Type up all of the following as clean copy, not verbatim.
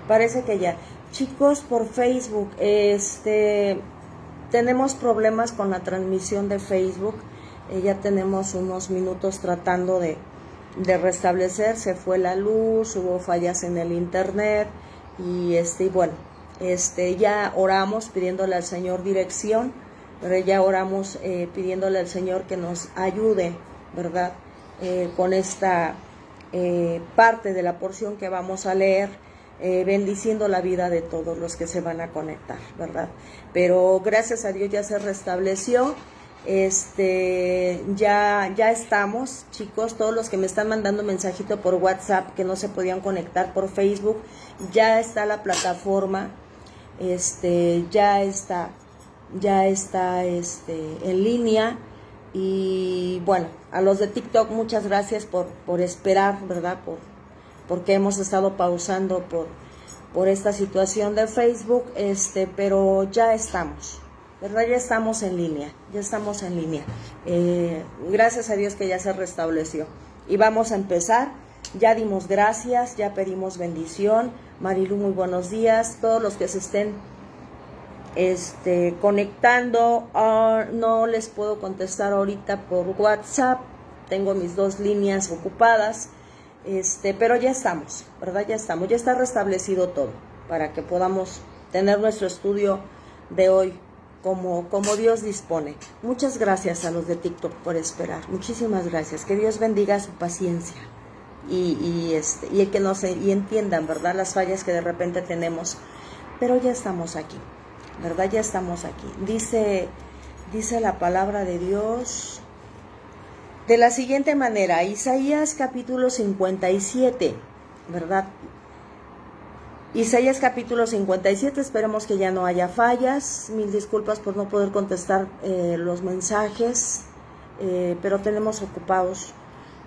Parece que ya. Chicos, por Facebook, tenemos problemas con la transmisión de Facebook. Ya tenemos unos minutos tratando de restablecer. Se fue la luz, hubo fallas en el internet y bueno, ya oramos pidiéndole al Señor dirección, pero ya oramos pidiéndole al Señor que nos ayude, ¿verdad? Con esta parte de la porción que vamos a leer, bendiciendo la vida de todos los que se van a conectar, ¿verdad? Pero gracias a Dios ya se restableció. Ya estamos, chicos, todos los que me están mandando mensajito por WhatsApp que no se podían conectar por Facebook, ya está la plataforma, ya está en línea. Y bueno, a los de TikTok muchas gracias por esperar, ¿verdad? Porque hemos estado pausando por esta situación de Facebook, pero ya estamos, ¿verdad? Ya estamos en línea, gracias a Dios que ya se restableció. Y vamos a empezar. Ya dimos gracias, ya pedimos bendición. Marilu, muy buenos días. Todos los que se estén conectando, no les puedo contestar ahorita por WhatsApp, tengo mis 2 líneas ocupadas, pero ya estamos, ¿verdad? Ya está restablecido todo para que podamos tener nuestro estudio de hoy como Dios dispone. Muchas gracias a los de TikTok por esperar, muchísimas gracias, que Dios bendiga su paciencia y que y entiendan, ¿verdad?, las fallas que de repente tenemos, pero ya estamos aquí, ¿verdad? Ya estamos aquí. Dice la palabra de Dios de la siguiente manera, Isaías capítulo 57, ¿verdad? Isaías capítulo 57, esperemos que ya no haya fallas. Mil disculpas por no poder contestar los mensajes, pero tenemos ocupados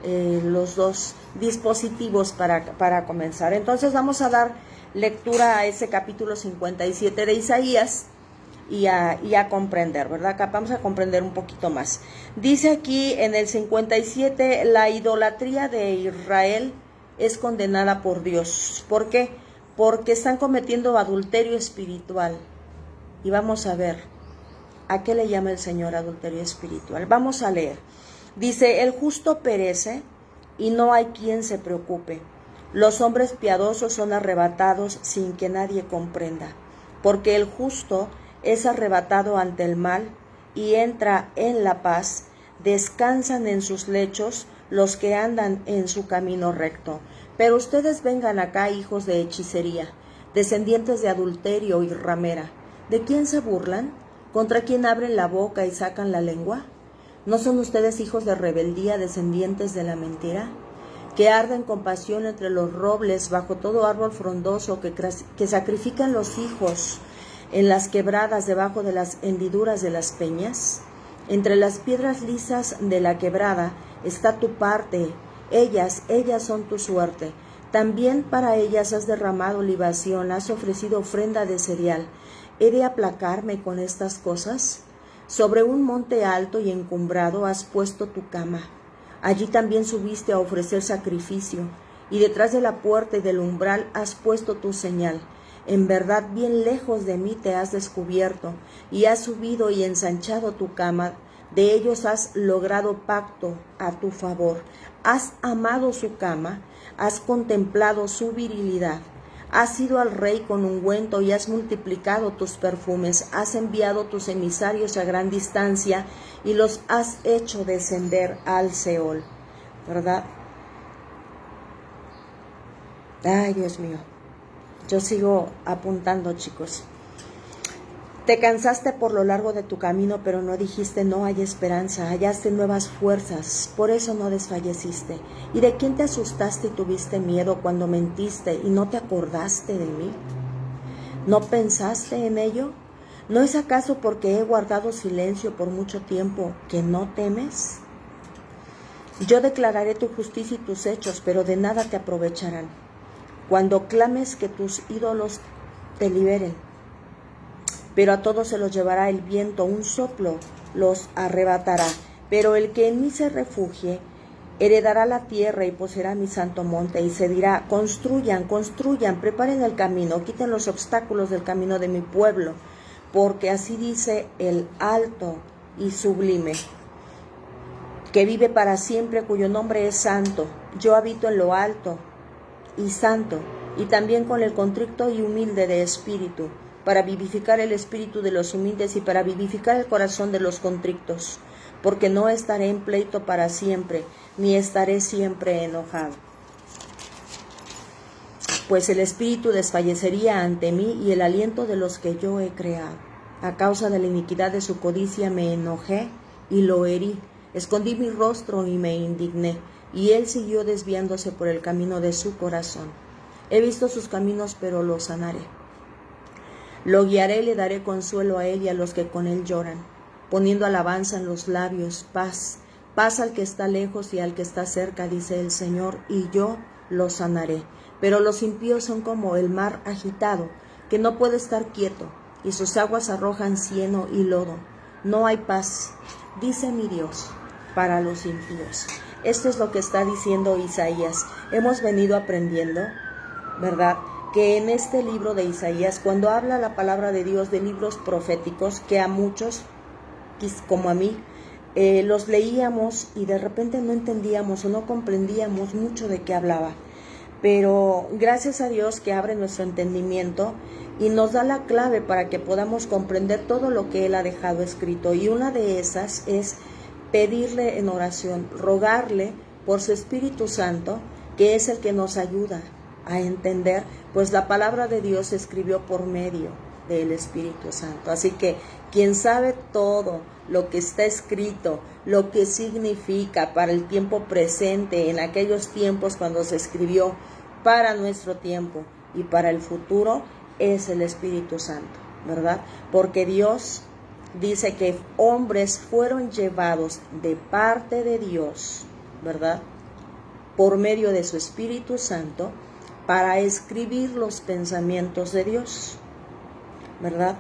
los 2 dispositivos para comenzar. Entonces vamos a dar lectura a ese capítulo 57 de Isaías y a comprender, ¿verdad? Acá vamos a comprender un poquito más. Dice aquí en el 57, la idolatría de Israel es condenada por Dios. ¿Por qué? Porque están cometiendo adulterio espiritual. Y vamos a ver a qué le llama el Señor adulterio espiritual. Vamos a leer. Dice, el justo perece y no hay quien se preocupe. Los hombres piadosos son arrebatados sin que nadie comprenda, porque el justo es arrebatado ante el mal y entra en la paz. Descansan en sus lechos los que andan en su camino recto. Pero ustedes vengan acá, hijos de hechicería, descendientes de adulterio y ramera. ¿De quién se burlan? ¿Contra quién abren la boca y sacan la lengua? ¿No son ustedes hijos de rebeldía, descendientes de la mentira? Que arden con pasión entre los robles, bajo todo árbol frondoso, que sacrifican los hijos en las quebradas, debajo de las hendiduras de las peñas. Entre las piedras lisas de la quebrada está tu parte, ellas son tu suerte. También para ellas has derramado libación, has ofrecido ofrenda de cereal. ¿He de aplacarme con estas cosas? Sobre un monte alto y encumbrado has puesto tu cama. Allí también subiste a ofrecer sacrificio, y detrás de la puerta y del umbral has puesto tu señal. En verdad, bien lejos de mí te has descubierto, y has subido y ensanchado tu cama. De ellos has logrado pacto a tu favor. Has amado su cama, has contemplado su virilidad. Has ido al rey con ungüento y has multiplicado tus perfumes. Has enviado tus emisarios a gran distancia y los has hecho descender al Seol, ¿verdad? Ay, Dios mío. Yo sigo apuntando, chicos. Te cansaste por lo largo de tu camino, pero no dijiste no hay esperanza, hallaste nuevas fuerzas, por eso no desfalleciste. ¿Y de quién te asustaste y tuviste miedo cuando mentiste y no te acordaste de mí? ¿No pensaste en ello? ¿No es acaso porque he guardado silencio por mucho tiempo que no temes? Yo declararé tu justicia y tus hechos, pero de nada te aprovecharán. Cuando clames que tus ídolos te liberen, pero a todos se los llevará el viento, un soplo los arrebatará. Pero el que en mí se refugie, Heredará la tierra y poseerá mi santo monte, y se dirá: construyan, construyan, preparen el camino, quiten los obstáculos del camino de mi pueblo, porque así dice el alto y sublime, que vive para siempre, cuyo nombre es santo. Yo habito en lo alto y santo, y también con el contrito y humilde de espíritu, para vivificar el espíritu de los humildes y para vivificar el corazón de los contritos, porque no estaré en pleito para siempre, ni estaré siempre enojado. Pues el espíritu desfallecería ante mí y el aliento de los que yo he creado. A causa de la iniquidad de su codicia me enojé y lo herí. Escondí mi rostro y me indigné, y él siguió desviándose por el camino de su corazón. He visto sus caminos, pero lo sanaré. Lo guiaré y le daré consuelo a él y a los que con él lloran, poniendo alabanza en los labios, paz. Paz al que está lejos y al que está cerca, dice el Señor, y yo lo sanaré. Pero los impíos son como el mar agitado, que no puede estar quieto, y sus aguas arrojan cieno y lodo. No hay paz, dice mi Dios, para los impíos. Esto es lo que está diciendo Isaías. Hemos venido aprendiendo, ¿verdad?, que en este libro de Isaías, cuando habla la palabra de Dios de libros proféticos, que a muchos, como a mí, los leíamos y de repente no entendíamos o no comprendíamos mucho de qué hablaba. Pero gracias a Dios que abre nuestro entendimiento y nos da la clave para que podamos comprender todo lo que Él ha dejado escrito. Y una de esas es pedirle en oración, rogarle por su Espíritu Santo, que es el que nos ayuda a entender, pues la palabra de Dios se escribió por medio del Espíritu Santo. Así que quien sabe todo lo que está escrito, lo que significa para el tiempo presente, en aquellos tiempos cuando se escribió, para nuestro tiempo y para el futuro, es el Espíritu Santo, ¿verdad? Porque Dios dice que hombres fueron llevados de parte de Dios, ¿verdad?, por medio de su Espíritu Santo, para escribir los pensamientos de Dios, ¿verdad?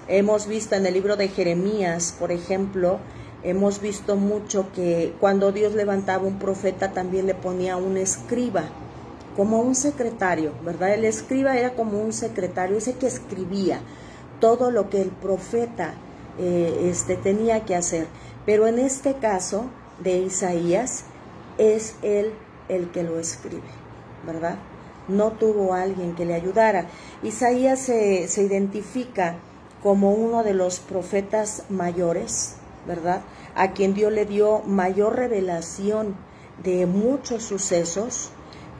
Hemos visto en el libro de Jeremías, por ejemplo, hemos visto mucho que cuando Dios levantaba un profeta también le ponía un escriba, como un secretario, ¿verdad? El escriba era como un secretario, ese que escribía todo lo que el profeta tenía que hacer. Pero en este caso de Isaías, es él el que lo escribe, ¿verdad? No tuvo alguien que le ayudara. Isaías se identifica como uno de los profetas mayores, ¿verdad?, a quien Dios le dio mayor revelación de muchos sucesos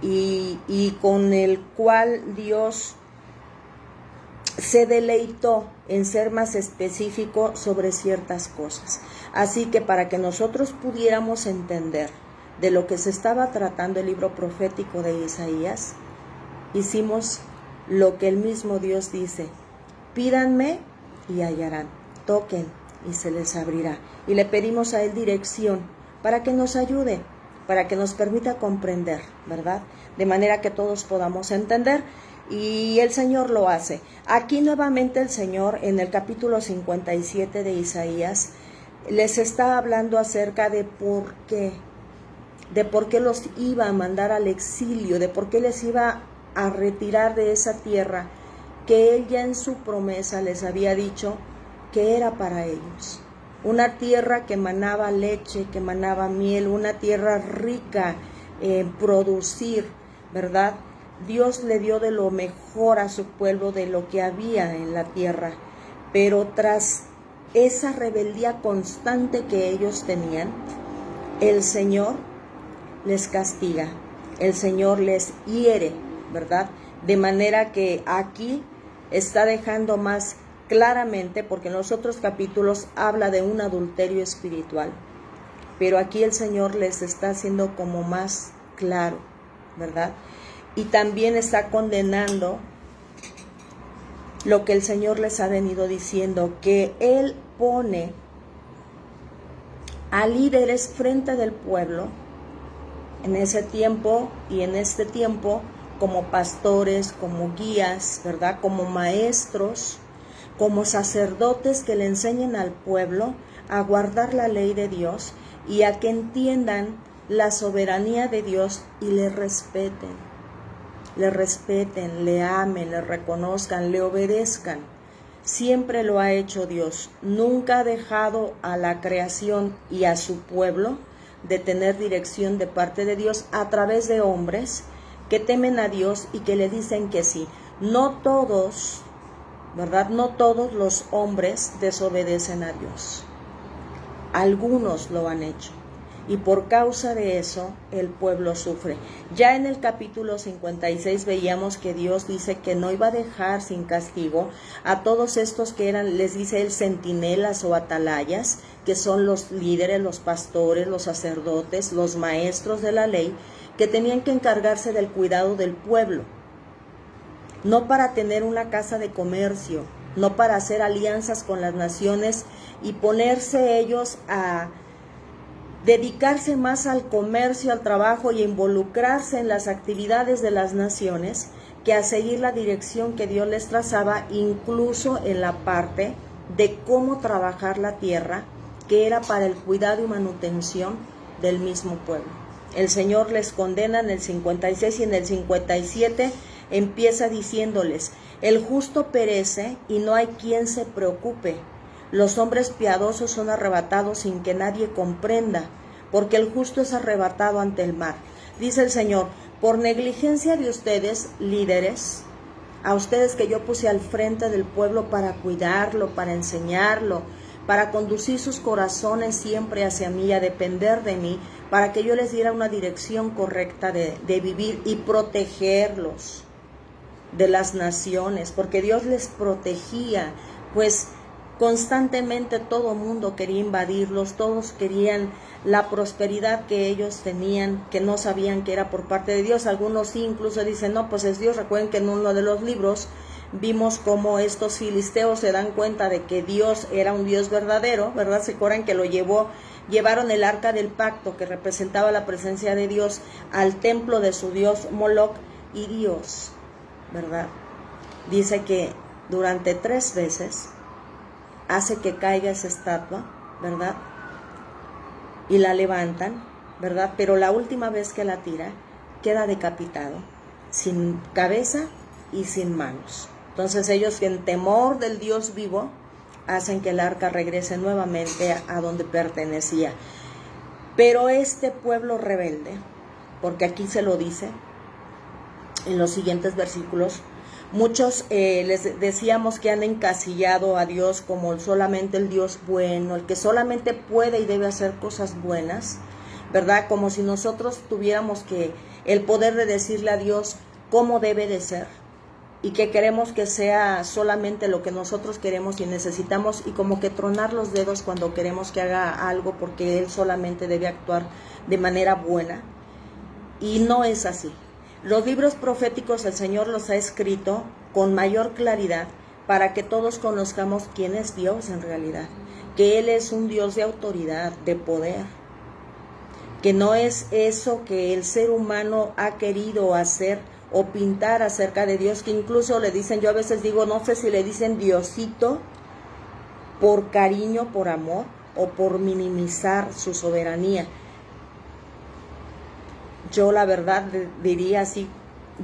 y con el cual Dios se deleitó en ser más específico sobre ciertas cosas. Así que para que nosotros pudiéramos entender de lo que se estaba tratando el libro profético de Isaías, hicimos lo que el mismo Dios dice: pídanme y hallarán, toquen y se les abrirá. Y le pedimos a Él dirección para que nos ayude, para que nos permita comprender, ¿verdad?, de manera que todos podamos entender, y el Señor lo hace. Aquí nuevamente el Señor, en el capítulo 57 de Isaías, les está hablando acerca de por qué los iba a mandar al exilio, de por qué les iba a retirar de esa tierra que Él ya en su promesa les había dicho que era para ellos. Una tierra que manaba leche, que manaba miel, una tierra rica en producir, ¿verdad? Dios le dio de lo mejor a su pueblo, de lo que había en la tierra, pero tras esa rebeldía constante que ellos tenían, el Señor les castiga, el Señor les hiere, ¿verdad? De manera que aquí está dejando más claramente, porque en los otros capítulos habla de un adulterio espiritual, pero aquí el Señor les está haciendo como más claro, ¿verdad? Y también está condenando lo que el Señor les ha venido diciendo, que Él pone a líderes frente del pueblo en ese tiempo y en este tiempo, como pastores, como guías, ¿verdad?, como maestros, como sacerdotes que le enseñen al pueblo a guardar la ley de Dios y a que entiendan la soberanía de Dios y le respeten, le amen, le reconozcan, le obedezcan. Siempre lo ha hecho Dios. Nunca ha dejado a la creación y a su pueblo de tener dirección de parte de Dios a través de hombres que temen a Dios y que le dicen que sí. No todos, ¿verdad? No todos los hombres desobedecen a Dios. Algunos lo han hecho. Y por causa de eso el pueblo sufre. Ya en el capítulo 56 veíamos que Dios dice que no iba a dejar sin castigo a todos estos que eran, les dice él, centinelas o atalayas, que son los líderes, los pastores, los sacerdotes, los maestros de la ley, que tenían que encargarse del cuidado del pueblo. No para tener una casa de comercio, no para hacer alianzas con las naciones y ponerse ellos a dedicarse más al comercio, al trabajo y a involucrarse en las actividades de las naciones que a seguir la dirección que Dios les trazaba, incluso en la parte de cómo trabajar la tierra, que era para el cuidado y manutención del mismo pueblo. El Señor les condena en el 56 y en el 57 empieza diciéndoles: el justo perece y no hay quien se preocupe. Los hombres piadosos son arrebatados sin que nadie comprenda, porque el justo es arrebatado ante el mar. Dice el Señor: por negligencia de ustedes, líderes, a ustedes que yo puse al frente del pueblo para cuidarlo, para enseñarlo, para conducir sus corazones siempre hacia mí, a depender de mí, para que yo les diera una dirección correcta de vivir y protegerlos de las naciones, porque Dios les protegía, pues constantemente todo mundo quería invadirlos, todos querían la prosperidad que ellos tenían, que no sabían que era por parte de Dios. Algunos sí incluso dicen, no, pues es Dios. Recuerden que en uno de los libros vimos cómo estos filisteos se dan cuenta de que Dios era un Dios verdadero, ¿verdad? Se acuerdan que llevaron el arca del pacto, que representaba la presencia de Dios, al templo de su dios Moloc, y Dios, ¿verdad?, dice que durante 3 veces hace que caiga esa estatua, ¿verdad?, y la levantan, ¿verdad?, pero la última vez que la tira, queda decapitado, sin cabeza y sin manos. Entonces ellos, en temor del Dios vivo, hacen que el arca regrese nuevamente a donde pertenecía. Pero este pueblo rebelde, porque aquí se lo dice en los siguientes versículos, muchos les decíamos que han encasillado a Dios como solamente el Dios bueno, el que solamente puede y debe hacer cosas buenas, ¿verdad? Como si nosotros tuviéramos que el poder de decirle a Dios cómo debe de ser, y que queremos que sea solamente lo que nosotros queremos y necesitamos, y como que tronar los dedos cuando queremos que haga algo, porque Él solamente debe actuar de manera buena. Y no es así. Los libros proféticos el Señor los ha escrito con mayor claridad para que todos conozcamos quién es Dios en realidad, que Él es un Dios de autoridad, de poder, que no es eso que el ser humano ha querido hacer o pintar acerca de Dios, que incluso le dicen, yo a veces digo, no sé si le dicen Diosito por cariño, por amor, o por minimizar su soberanía. Yo la verdad diría así,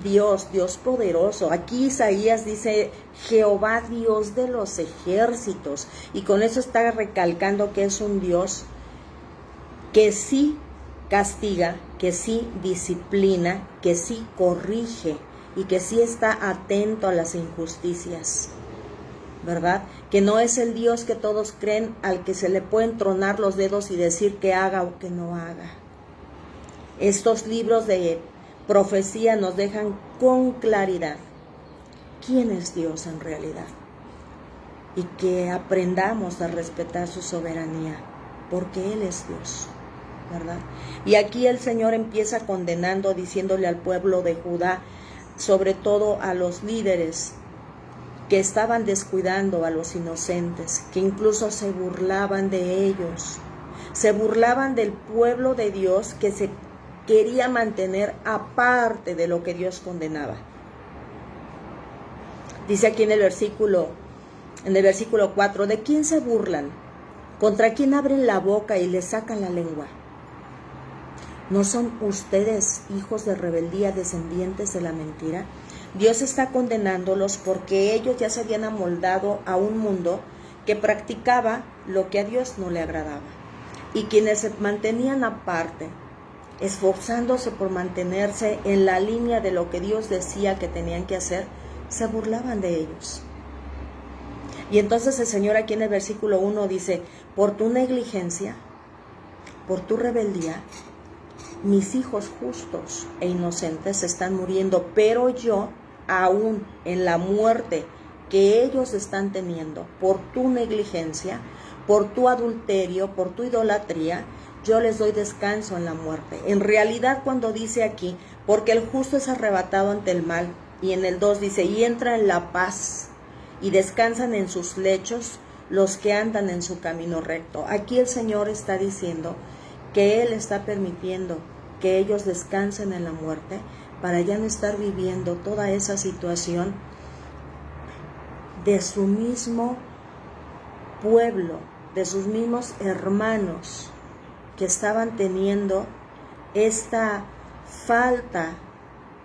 Dios, Dios poderoso. Aquí Isaías dice Jehová, Dios de los ejércitos, y con eso está recalcando que es un Dios que sí castiga, que sí disciplina, que sí corrige y que sí está atento a las injusticias, ¿verdad? Que no es el Dios que todos creen, al que se le pueden tronar los dedos y decir que haga o que no haga. Estos libros de profecía nos dejan con claridad quién es Dios en realidad, y que aprendamos a respetar su soberanía, porque Él es Dios, ¿verdad? Y aquí el Señor empieza condenando, diciéndole al pueblo de Judá, sobre todo a los líderes que estaban descuidando a los inocentes, que incluso se burlaban de ellos, se burlaban del pueblo de Dios que se quería mantener aparte de lo que Dios condenaba. Dice aquí en el versículo 4, ¿de quién se burlan? ¿Contra quién abren la boca y le sacan la lengua? ¿No son ustedes hijos de rebeldía, descendientes de la mentira? Dios está condenándolos porque ellos ya se habían amoldado a un mundo que practicaba lo que a Dios no le agradaba. Y quienes se mantenían aparte, esforzándose por mantenerse en la línea de lo que Dios decía que tenían que hacer, se burlaban de ellos. Y entonces el Señor aquí en el versículo 1 dice, por tu negligencia, por tu rebeldía, mis hijos justos e inocentes están muriendo, pero yo, aún en la muerte que ellos están teniendo, por tu negligencia, por tu adulterio, por tu idolatría, yo les doy descanso en la muerte. En realidad, cuando dice aquí, porque el justo es arrebatado ante el mal, y en el 2 dice, y entra en la paz, y descansan en sus lechos los que andan en su camino recto. Aquí el Señor está diciendo que Él está permitiendo que ellos descansen en la muerte para ya no estar viviendo toda esa situación de su mismo pueblo, de sus mismos hermanos que estaban teniendo esta falta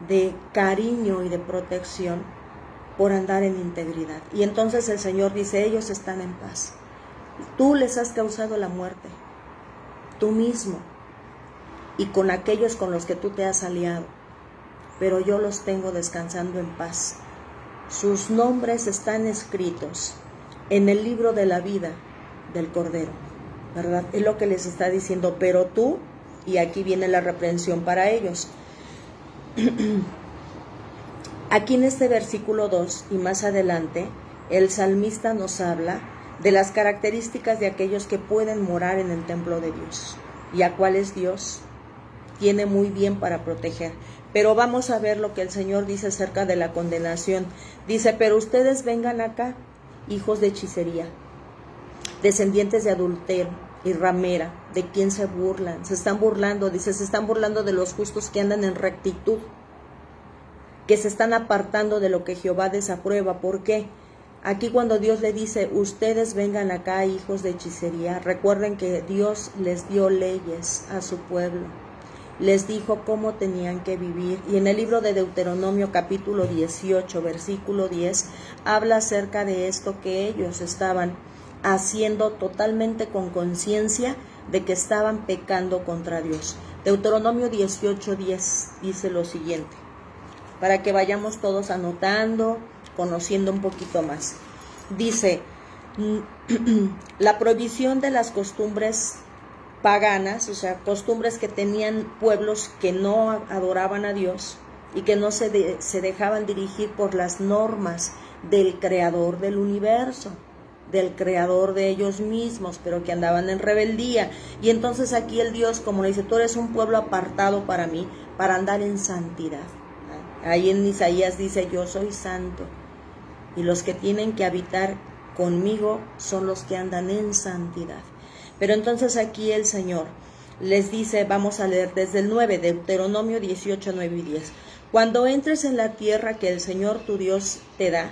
de cariño y de protección por andar en integridad. Y entonces el Señor dice, ellos están en paz. Tú les has causado la muerte, tú mismo, y con aquellos con los que tú te has aliado, pero yo los tengo descansando en paz. Sus nombres están escritos en el libro de la vida del Cordero, ¿verdad? Es lo que les está diciendo, pero tú, y aquí viene la reprensión para ellos. Aquí en este versículo 2 y más adelante, el salmista nos habla de las características de aquellos que pueden morar en el templo de Dios, y a cuáles Dios tiene muy bien para proteger. Pero vamos a ver lo que el Señor dice acerca de la condenación. Dice, pero ustedes vengan acá, hijos de hechicería, descendientes de adulterio y ramera, ¿de quién se burlan? Se están burlando, dice, se están burlando de los justos que andan en rectitud, que se están apartando de lo que Jehová desaprueba. ¿Por qué? Aquí cuando Dios le dice, ustedes vengan acá, hijos de hechicería, recuerden que Dios les dio leyes a su pueblo, les dijo cómo tenían que vivir. Y en el libro de Deuteronomio capítulo 18, versículo 10, habla acerca de esto que ellos estaban haciendo totalmente con conciencia de que estaban pecando contra Dios. Deuteronomio 18, 10 dice lo siguiente, para que vayamos todos anotando, conociendo un poquito más. Dice, la prohibición de las costumbres paganas, o sea, costumbres que tenían pueblos que no adoraban a Dios y que no se dejaban dirigir por las normas del creador del universo, del creador de ellos mismos, pero que andaban en rebeldía. Y entonces aquí el Dios, como le dice, tú eres un pueblo apartado para mí, para andar en santidad. Ahí en Isaías dice, yo soy santo, y los que tienen que habitar conmigo son los que andan en santidad. Pero entonces aquí el Señor les dice, vamos a leer desde el 9, Deuteronomio 18, 9 y 10. Cuando entres en la tierra que el Señor tu Dios te da,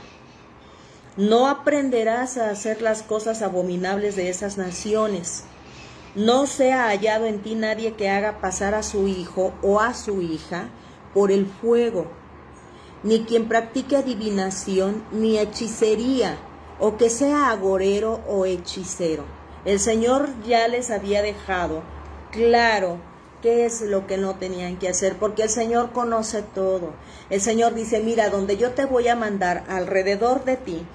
no aprenderás a hacer las cosas abominables de esas naciones. No sea hallado en ti nadie que haga pasar a su hijo o a su hija por el fuego, ni quien practique adivinación, ni hechicería, o que sea agorero o hechicero. El Señor ya les había dejado claro qué es lo que no tenían que hacer, porque el Señor conoce todo. El Señor dice, mira, donde yo te voy a mandar alrededor de ti,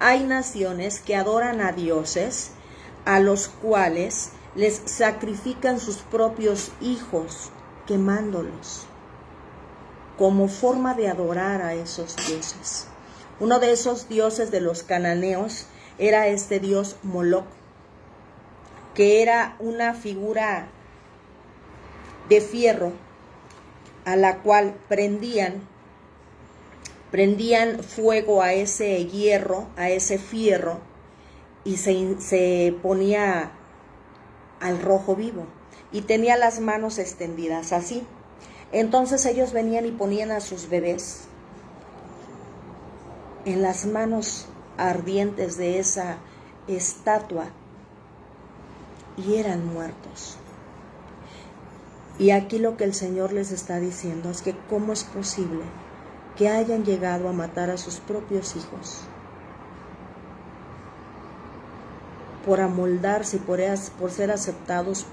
hay naciones que adoran a dioses, a los cuales les sacrifican sus propios hijos, quemándolos, como forma de adorar a esos dioses. Uno de esos dioses de los cananeos era este dios Moloc, que era una figura de fierro a la cual prendían fuego a ese hierro, a ese fierro, y se ponía al rojo vivo, y tenía las manos extendidas así. Entonces ellos venían y ponían a sus bebés en las manos ardientes de esa estatua y eran muertos. Y aquí lo que el Señor les está diciendo es que cómo es posible que hayan llegado a matar a sus propios hijos por amoldarse y por ser aceptados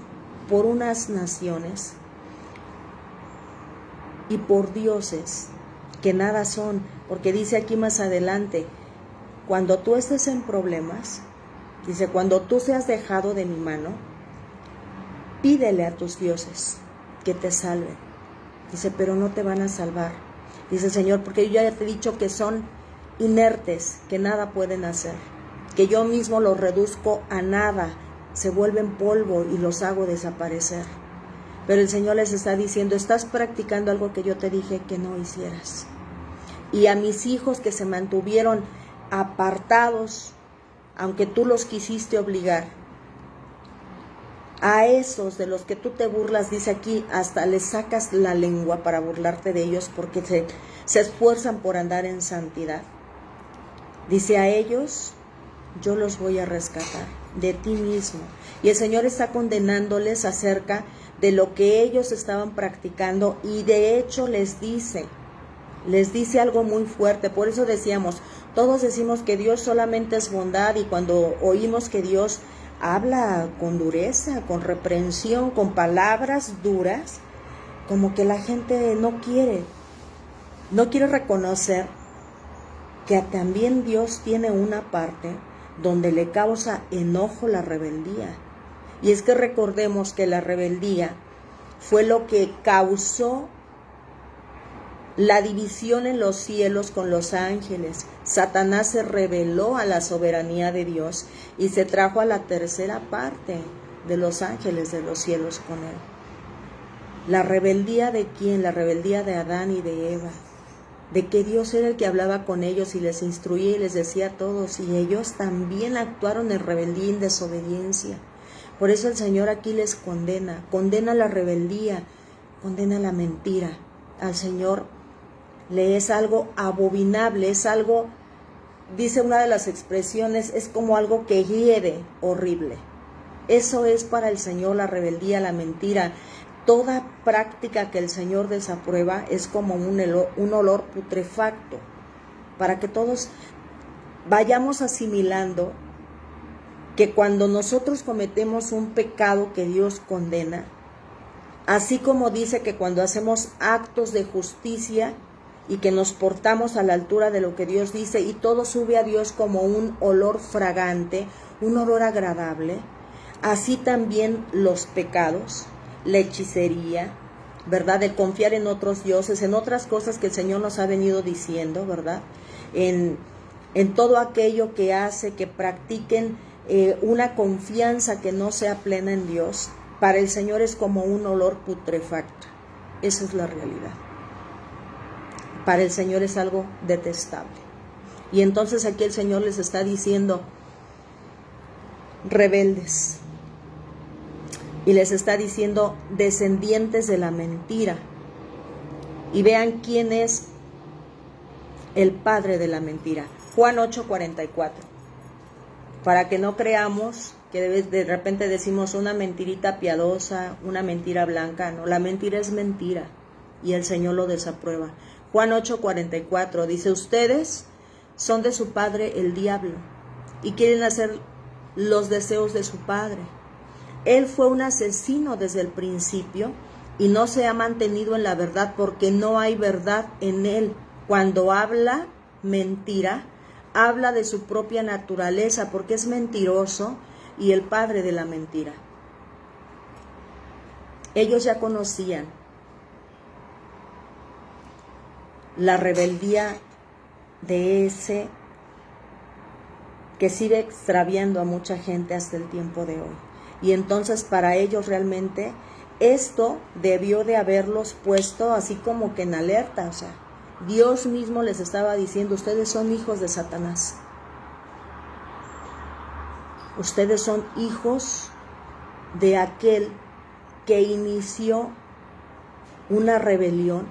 por unas naciones y por dioses que nada son, porque dice aquí más adelante, cuando tú estés en problemas, dice, cuando tú seas dejado de mi mano, pídele a tus dioses que te salven. Dice, pero no te van a salvar. Dice, Señor, porque yo ya te he dicho que son inertes, que nada pueden hacer, que yo mismo los reduzco a nada, se vuelven polvo y los hago desaparecer. Pero el Señor les está diciendo, estás practicando algo que yo te dije que no hicieras. Y a mis hijos que se mantuvieron apartados, aunque tú los quisiste obligar, a esos de los que tú te burlas, dice aquí, hasta les sacas la lengua para burlarte de ellos porque se esfuerzan por andar en santidad. Dice, a ellos yo los voy a rescatar de ti mismo. Y el Señor está condenándoles acerca de lo que ellos estaban practicando y de hecho les dice algo muy fuerte. Por eso decíamos, todos decimos que Dios solamente es bondad y cuando oímos que Dios habla con dureza, con reprensión, con palabras duras, como que la gente no quiere reconocer que también Dios tiene una parte donde le causa enojo la rebeldía. Y es que recordemos que la rebeldía fue lo que causó la división en los cielos con los ángeles. Satanás se rebeló a la soberanía de Dios y se trajo a la tercera parte de los ángeles de los cielos con él. ¿La rebeldía de quién? La rebeldía de Adán y de Eva. De que Dios era el que hablaba con ellos y les instruía y les decía a todos, y ellos también actuaron en rebeldía y en desobediencia. Por eso el Señor aquí les condena la rebeldía, condena la mentira. Al Señor le es algo abominable, es algo, dice una de las expresiones, es como algo que hiere horrible. Eso es para el Señor la rebeldía, la mentira. Toda práctica que el Señor desaprueba es como un olor putrefacto, para que todos vayamos asimilando que cuando nosotros cometemos un pecado que Dios condena, así como dice que cuando hacemos actos de justicia y que nos portamos a la altura de lo que Dios dice y todo sube a Dios como un olor fragante, un olor agradable, así también los pecados, la hechicería, ¿verdad? El confiar en otros dioses, en otras cosas que el Señor nos ha venido diciendo, ¿verdad? En todo aquello que hace que practiquen una confianza que no sea plena en Dios, para el Señor es como un olor putrefacto. Esa es la realidad. Para el Señor es algo detestable. Y entonces aquí el Señor les está diciendo, rebeldes. Y les está diciendo, descendientes de la mentira. Y vean quién es el padre de la mentira. Juan 8:44. Para que no creamos que de repente decimos una mentirita piadosa, una mentira blanca. No, la mentira es mentira y el Señor lo desaprueba. Juan 8:44 dice, ustedes son de su padre el diablo y quieren hacer los deseos de su padre. Él fue un asesino desde el principio y no se ha mantenido en la verdad porque no hay verdad en él. Cuando habla mentira, habla de su propia naturaleza porque es mentiroso y el padre de la mentira. Ellos ya conocían la rebeldía de ese que sigue extraviando a mucha gente hasta el tiempo de hoy. Y entonces para ellos realmente esto debió de haberlos puesto así como que en alerta. O sea, Dios mismo les estaba diciendo, ustedes son hijos de Satanás. Ustedes son hijos de aquel que inició una rebelión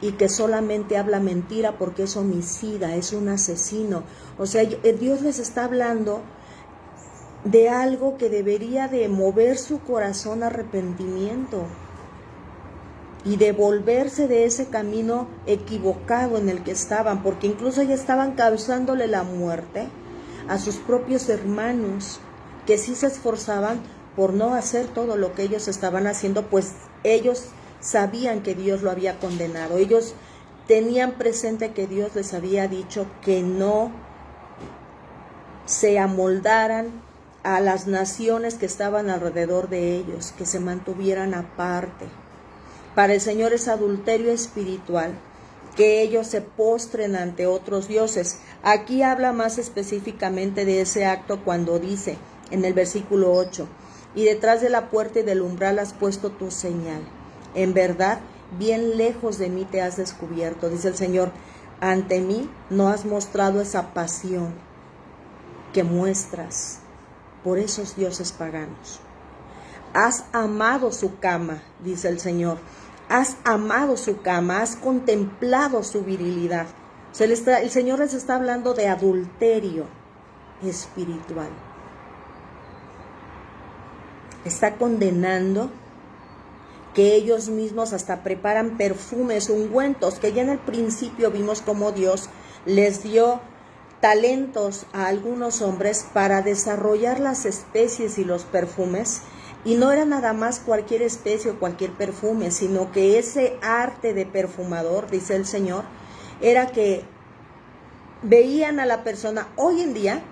y que solamente habla mentira porque es homicida, es un asesino. O sea, Dios les está hablando de algo que debería de mover su corazón a arrepentimiento. y de volverse de ese camino equivocado en el que estaban, porque incluso ya estaban causándole la muerte a sus propios hermanos, que sí se esforzaban por no hacer todo lo que ellos estaban haciendo, pues ellos sabían que Dios lo había condenado. Ellos tenían presente que Dios les había dicho que no se amoldaran a las naciones que estaban alrededor de ellos, que se mantuvieran aparte. Para el Señor es adulterio espiritual que ellos se postren ante otros dioses. Aquí habla más específicamente de ese acto cuando dice en el versículo 8, y detrás de la puerta y del umbral has puesto tu señal. En verdad, bien lejos de mí te has descubierto, dice el Señor. Ante mí no has mostrado esa pasión que muestras por esos dioses paganos. Has amado su cama, dice el Señor. Has amado su cama, has contemplado su virilidad. O sea, el Señor les está hablando de adulterio espiritual. Está condenando que ellos mismos hasta preparan perfumes, ungüentos, que ya en el principio vimos cómo Dios les dio talentos a algunos hombres para desarrollar las especies y los perfumes, y no era nada más cualquier especie o cualquier perfume, sino que ese arte de perfumador, dice el Señor, era que veían a la persona. Hoy en día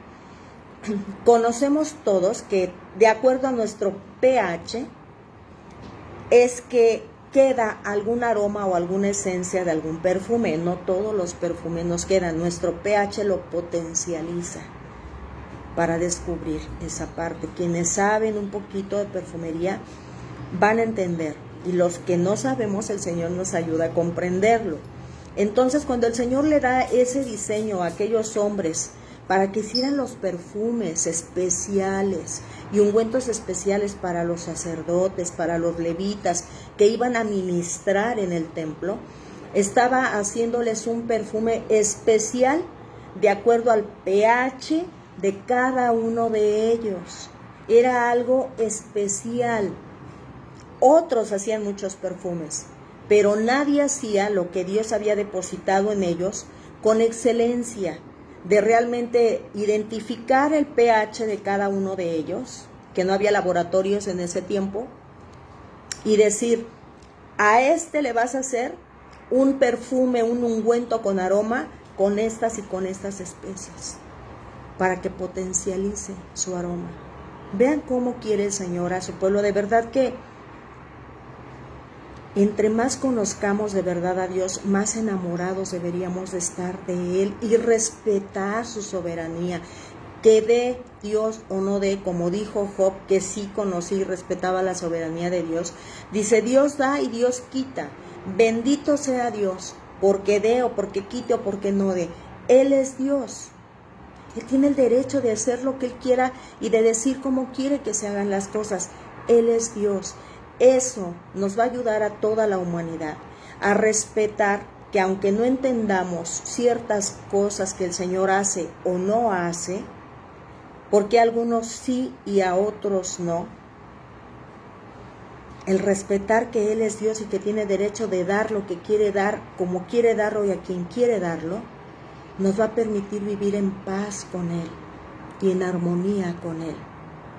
conocemos todos que de acuerdo a nuestro pH es que queda algún aroma o alguna esencia de algún perfume. No todos los perfumes nos quedan, nuestro pH lo potencializa para descubrir esa parte. Quienes saben un poquito de perfumería van a entender, y los que no sabemos, el Señor nos ayuda a comprenderlo. Entonces, cuando el Señor le da ese diseño a aquellos hombres para que hicieran los perfumes especiales y ungüentos especiales para los sacerdotes, para los levitas que iban a ministrar en el templo, estaba haciéndoles un perfume especial de acuerdo al pH de cada uno de ellos. Era algo especial. Otros hacían muchos perfumes, pero nadie hacía lo que Dios había depositado en ellos con excelencia, de realmente identificar el pH de cada uno de ellos, que no había laboratorios en ese tiempo, y decir, a este le vas a hacer un perfume, un ungüento con aroma, con estas y con estas especies, para que potencialice su aroma. Vean cómo quiere el Señor a su pueblo. De verdad que entre más conozcamos de verdad a Dios, más enamorados deberíamos de estar de Él y respetar su soberanía. Que dé Dios o no dé, como dijo Job, que sí conocía y respetaba la soberanía de Dios. Dice, Dios da y Dios quita. Bendito sea Dios, porque dé o porque quite o porque no dé. Él es Dios. Él tiene el derecho de hacer lo que Él quiera y de decir cómo quiere que se hagan las cosas. Él es Dios. Eso nos va a ayudar a toda la humanidad a respetar que aunque no entendamos ciertas cosas que el Señor hace o no hace, porque a algunos sí y a otros no, el respetar que Él es Dios y que tiene derecho de dar lo que quiere dar, como quiere darlo y a quien quiere darlo, nos va a permitir vivir en paz con Él y en armonía con Él,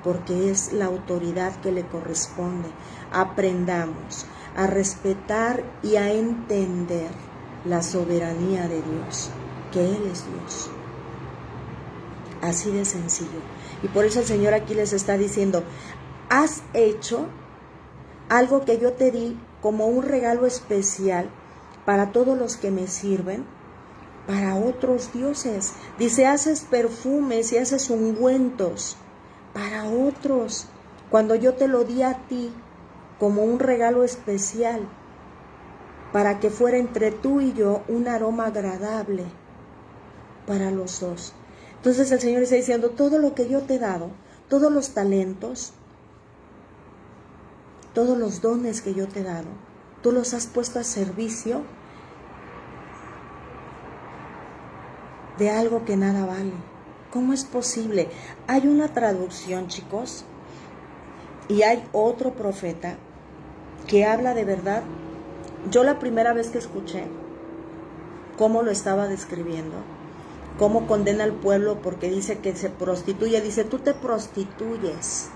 porque es la autoridad que le corresponde. Aprendamos a respetar y a entender la soberanía de Dios, que Él es Dios. Así de sencillo. Y por eso el Señor aquí les está diciendo, has hecho algo que yo te di como un regalo especial para todos los que me sirven, para otros dioses. Dice, haces perfumes y haces ungüentos para otros, cuando yo te lo di a ti como un regalo especial, para que fuera entre tú y yo un aroma agradable para los dos. Entonces el Señor está diciendo, todo lo que yo te he dado, todos los talentos, todos los dones que yo te he dado, tú los has puesto a servicio de algo que nada vale. ¿Cómo es posible? Hay una traducción, chicos, y hay otro profeta que habla de verdad Yo la primera vez que escuché cómo lo estaba describiendo, cómo condena al pueblo porque dice que se prostituye, dice, tú te prostituyes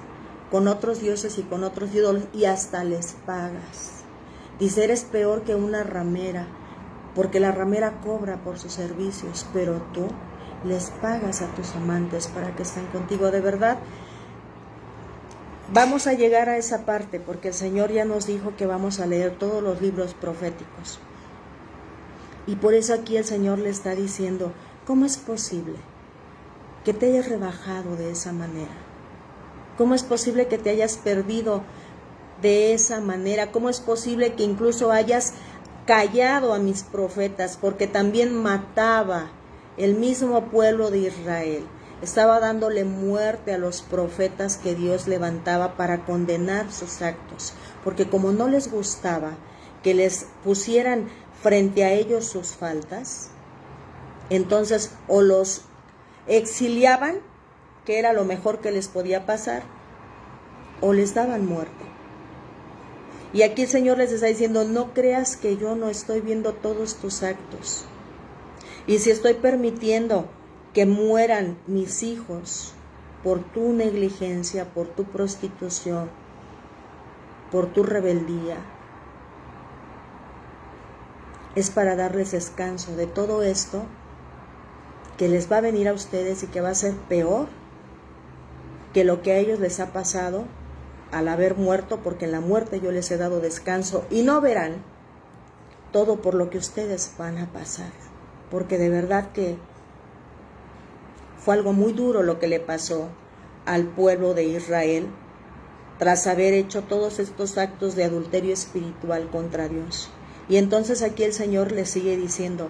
con otros dioses y con otros ídolos y hasta les pagas. Dice, eres peor que una ramera, porque la ramera cobra por sus servicios, pero tú les pagas a tus amantes para que estén contigo. De verdad, vamos a llegar a esa parte, porque el Señor ya nos dijo que vamos a leer todos los libros proféticos. Y por eso aquí el Señor le está diciendo, ¿cómo es posible que te hayas rebajado de esa manera? ¿Cómo es posible que te hayas perdido de esa manera? ¿Cómo es posible que incluso hayas callado a mis profetas? Porque también mataba el mismo pueblo de Israel. Estaba dándole muerte a los profetas que Dios levantaba para condenar sus actos. Porque como no les gustaba que les pusieran frente a ellos sus faltas, entonces o los exiliaban, que era lo mejor que les podía pasar, o les daban muerte. Y aquí el Señor les está diciendo, no creas que yo no estoy viendo todos tus actos. Y si estoy permitiendo que mueran mis hijos por tu negligencia, por tu prostitución, por tu rebeldía, es para darles descanso de todo esto que les va a venir a ustedes y que va a ser peor que lo que a ellos les ha pasado al haber muerto, porque en la muerte yo les he dado descanso y no verán todo por lo que ustedes van a pasar, porque de verdad que fue algo muy duro lo que le pasó al pueblo de Israel tras haber hecho todos estos actos de adulterio espiritual contra Dios. Y entonces aquí el Señor les sigue diciendo,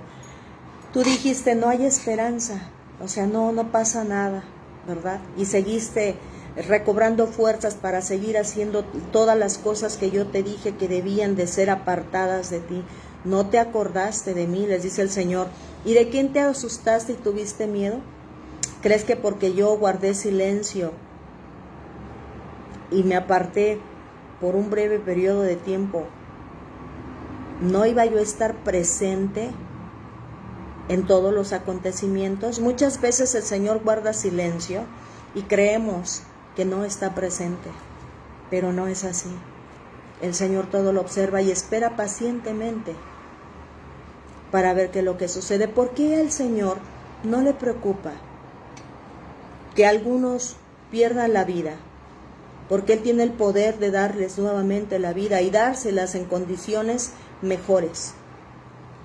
tú dijiste no hay esperanza, o sea, no pasa nada, ¿verdad? Y seguiste recobrando fuerzas para seguir haciendo todas las cosas que yo te dije que debían de ser apartadas de ti. No te acordaste de mí, les dice el Señor. ¿Y de quién te asustaste y tuviste miedo? ¿Crees que porque yo guardé silencio y me aparté por un breve periodo de tiempo, no iba yo a estar presente en todos los acontecimientos? Muchas veces el Señor guarda silencio y creemos que no está presente, pero no es así. El Señor todo lo observa y espera pacientemente para ver qué es lo que sucede. ¿Por qué al Señor no le preocupa que algunos pierdan la vida? Porque Él tiene el poder de darles nuevamente la vida y dárselas en condiciones mejores.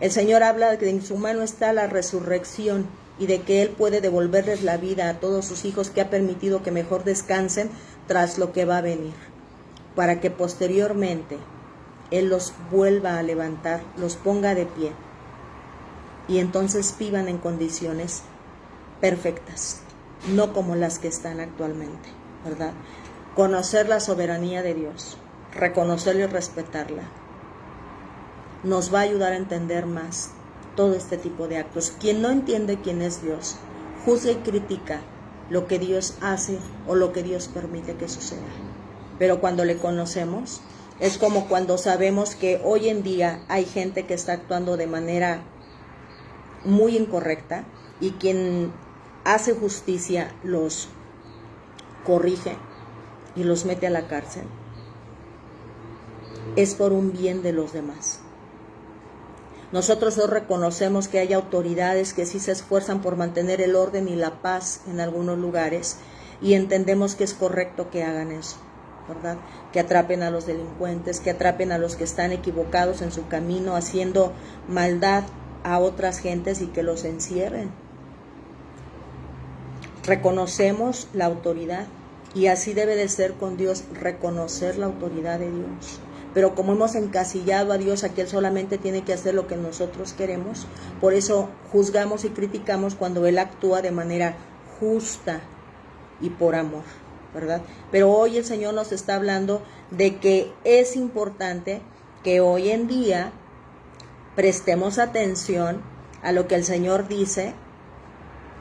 El Señor habla de que en su mano está la resurrección y de que Él puede devolverles la vida a todos sus hijos, que ha permitido que mejor descansen tras lo que va a venir, para que posteriormente Él los vuelva a levantar, los ponga de pie y entonces vivan en condiciones perfectas, no como las que están actualmente, ¿verdad? Conocer la soberanía de Dios, reconocerla y respetarla, nos va a ayudar a entender más todo este tipo de actos. Quien no entiende quién es Dios, juzga y critica lo que Dios hace o lo que Dios permite que suceda. Pero cuando le conocemos, es como cuando sabemos que hoy en día hay gente que está actuando de manera muy incorrecta y quien hace justicia los corrige y los mete a la cárcel. Es por un bien de los demás. Nosotros no reconocemos que hay autoridades que sí se esfuerzan por mantener el orden y la paz en algunos lugares y entendemos que es correcto que hagan eso, ¿verdad? Que atrapen a los delincuentes, que atrapen a los que están equivocados en su camino, haciendo maldad a otras gentes y que los encierren. Reconocemos la autoridad y así debe de ser con Dios, reconocer la autoridad de Dios. Pero como hemos encasillado a Dios a que Él solamente tiene que hacer lo que nosotros queremos, por eso juzgamos y criticamos cuando Él actúa de manera justa y por amor, ¿verdad? Pero hoy el Señor nos está hablando de que es importante que hoy en día prestemos atención a lo que el Señor dice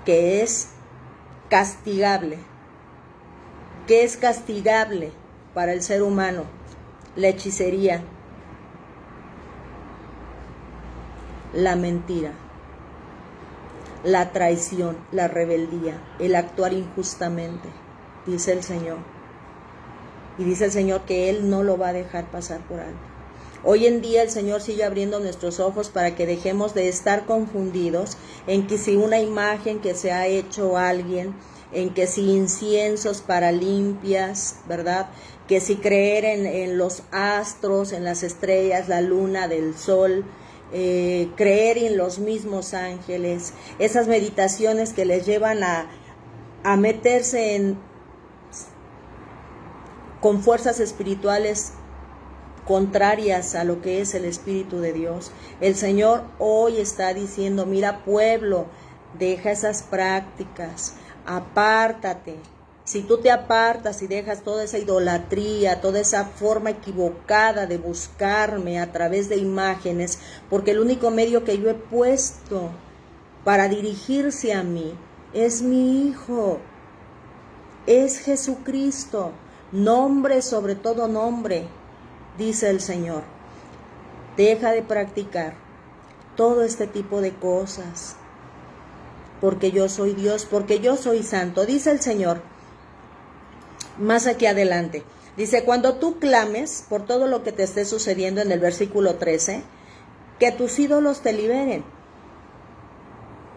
que es castigable. ¿Qué es castigable para el ser humano? La hechicería, la mentira, la traición, la rebeldía, el actuar injustamente, dice el Señor. Y dice el Señor que Él no lo va a dejar pasar por alto. Hoy en día el Señor sigue abriendo nuestros ojos para que dejemos de estar confundidos en que si una imagen que se ha hecho alguien, en que si inciensos para limpias, ¿verdad? Que si creer en los astros, en las estrellas, la luna, del sol, creer en los mismos ángeles, esas meditaciones que les llevan a meterse con fuerzas espirituales contrarias a lo que es el Espíritu de Dios. El Señor hoy está diciendo, mira pueblo, deja esas prácticas, apártate. Si tú te apartas y dejas toda esa idolatría, toda esa forma equivocada de buscarme a través de imágenes, porque el único medio que yo he puesto para dirigirse a mí es mi Hijo, es Jesucristo, nombre sobre todo nombre, dice el Señor. Deja de practicar todo este tipo de cosas, porque yo soy Dios, porque yo soy santo, dice el Señor. Más aquí adelante, dice, cuando tú clames por todo lo que te esté sucediendo en el versículo 13, que tus ídolos te liberen.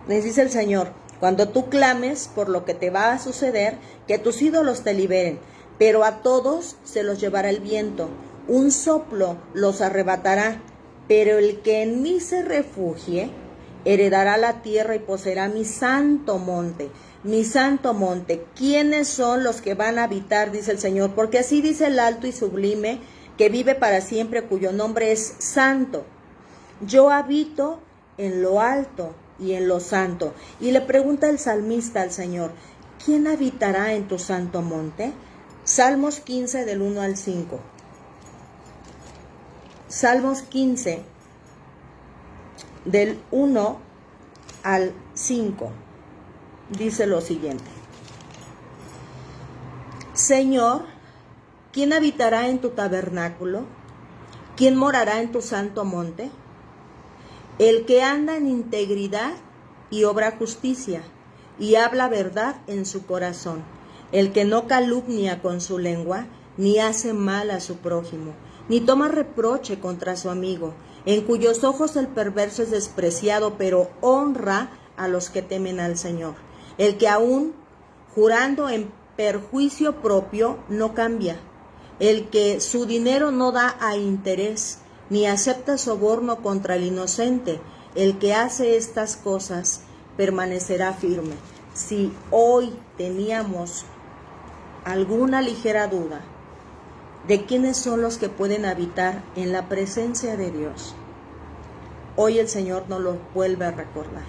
Les dice el Señor, cuando tú clames por lo que te va a suceder, que tus ídolos te liberen, pero a todos se los llevará el viento, un soplo los arrebatará, pero el que en mí se refugie, heredará la tierra y poseerá mi santo monte. Mi santo monte. ¿Quiénes son los que van a habitar? Dice el Señor. Porque así dice el alto y sublime, que vive para siempre, cuyo nombre es santo. Yo habito en lo alto y en lo santo. Y le pregunta el salmista al Señor, ¿quién habitará en tu santo monte? Salmos 15 del 1 al 5. Salmos 15 del 1 al 5. Dice lo siguiente. Señor, ¿quién habitará en tu tabernáculo? ¿Quién morará en tu santo monte? El que anda en integridad y obra justicia, y habla verdad en su corazón. El que no calumnia con su lengua, ni hace mal a su prójimo, ni toma reproche contra su amigo, en cuyos ojos el perverso es despreciado, pero honra a los que temen al Señor. El que aún jurando en perjuicio propio no cambia. El que su dinero no da a interés, ni acepta soborno contra el inocente. El que hace estas cosas permanecerá firme. Si hoy teníamos alguna ligera duda de quiénes son los que pueden habitar en la presencia de Dios, hoy el Señor nos lo vuelve a recordar.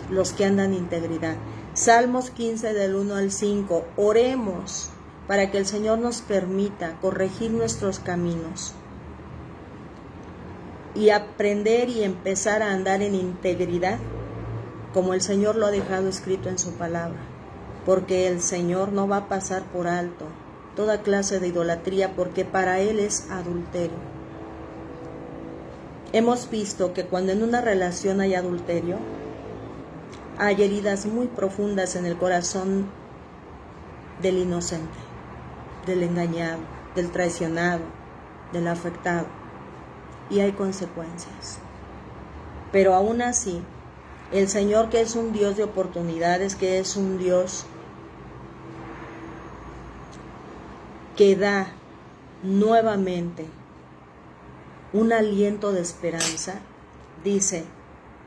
Los que andan en integridad. Salmos 15 del 1 al 5. Oremos para que el Señor nos permita corregir nuestros caminos y aprender y empezar a andar en integridad como el Señor lo ha dejado escrito en su palabra, porque el Señor no va a pasar por alto toda clase de idolatría, porque para Él es adulterio. Hemos visto que cuando en una relación hay adulterio, hay heridas muy profundas en el corazón del inocente, del engañado, del traicionado, del afectado, y hay consecuencias. Pero aún así, el Señor, que es un Dios de oportunidades, que es un Dios que da nuevamente un aliento de esperanza, dice,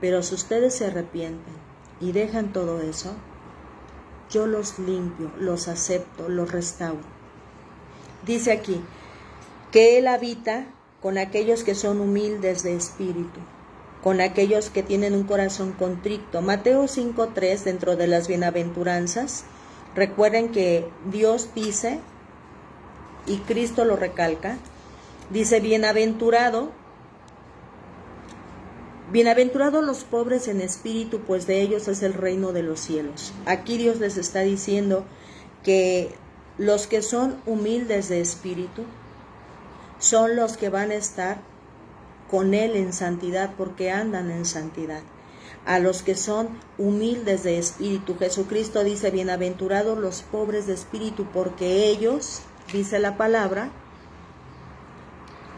pero si ustedes se arrepienten y dejan todo eso, yo los limpio, los acepto, los restauro. Dice aquí que Él habita con aquellos que son humildes de espíritu, con aquellos que tienen un corazón contrito. Mateo 5:3, dentro de las bienaventuranzas, recuerden que Dios dice, y Cristo lo recalca, dice, bienaventurados los pobres en espíritu, pues de ellos es el reino de los cielos. Aquí Dios les está diciendo que los que son humildes de espíritu son los que van a estar con Él en santidad, porque andan en santidad. A los que son humildes de espíritu, Jesucristo dice, bienaventurados los pobres de espíritu, porque ellos, dice la palabra,